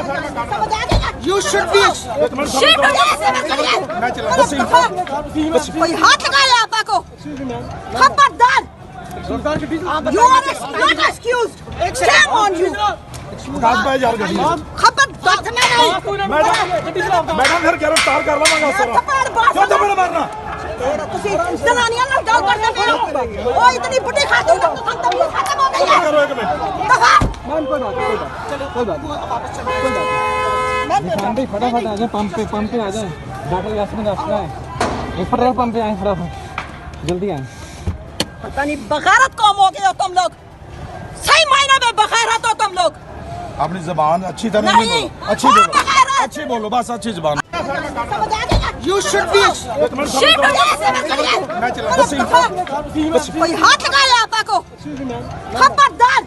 You should be. कोई हाथ लगाया आपा को खबरदार You are not excused Shame on you खबरदार मैडम फिर गिरफ्तार कर लवांगा सारा क्यों थप्पड़ मारना ਤੁਸੀਂ ਜਨਾਨੀਆਂ ਨਾਲ ਗੱਲ ਕਰਦੇ ਪਏ ਹੋ ਉਹ ਇਤਨੀ ਬੁੱਢੀ ਖਾਤੂਨ ਤਾਂ ਤਮੀਜ਼ ਖਤਮ ਹੋ गई है करो एक मिनट दफा मैम कोई बात नहीं फटाफट आ जाए पंप पे आ जाए डॉक्टर यासमीन रास्ता है पेट्रोल पंप पे आए फटाफट जल्दी आए पता नहीं बगारत कौम हो गए हो तुम लोग सही मायने में बगारत हो तुम लोग अपनी जुबान अच्छी तरह नहीं, अच्छी बोलो बस अच्छी जुबान समझ आ गया You should be कोई हाथ लगाया आपा को खबरदार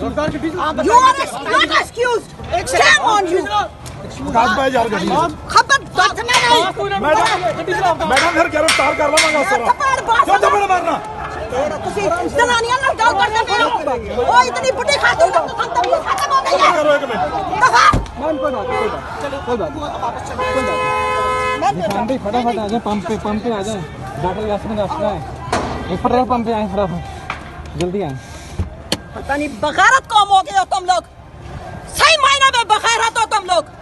You are not excused Shame on you खबरदार मैडम फिर गिरफ्तार कर लवांगा सारा क्यों थप्पड़ मारना ਤੁਸੀਂ ਜਨਾਨੀਆਂ ਨਾਲ ਗੱਲ ਕਰਦੇ ਪਏ ਹੋ ਉਹ ਇਤਨੀ ਬੁੱਢੀ ਖਾਤੂਨ ਤਾਂ ਤਮੀਜ਼ ਖਤਮ ਹੋ गई है करो एक मिनट दफा मैम कोई बात नहीं फटाफट आ जाए पंप पे आ जाए डॉक्टर यासमीन रास्ता है पेट्रोल पंप पे आए फटाफट जल्दी आए पता नहीं बगारत कौम हो गए हो तुम लोग सही मायने में बगारत हो तुम लोग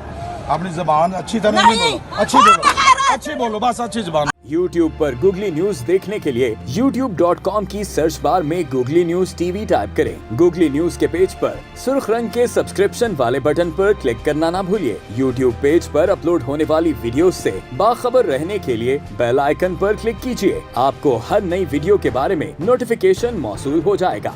अपनी जुबान अच्छी तरह नहीं, अच्छी बोलो बस अच्छी जुबान YouTube पर गूगली न्यूज देखने के लिए youtube.com की सर्च बार में गूगली न्यूज टीवी टाइप करें। गूगली न्यूज के पेज पर सुर्ख रंग के सब्सक्रिप्शन वाले बटन पर क्लिक करना ना भूलिए। YouTube पेज पर अपलोड होने वाली वीडियो से बाखबर रहने के लिए बेल आइकन पर क्लिक कीजिए। आपको हर नई वीडियो के बारे में नोटिफिकेशन मौसूल हो जाएगा।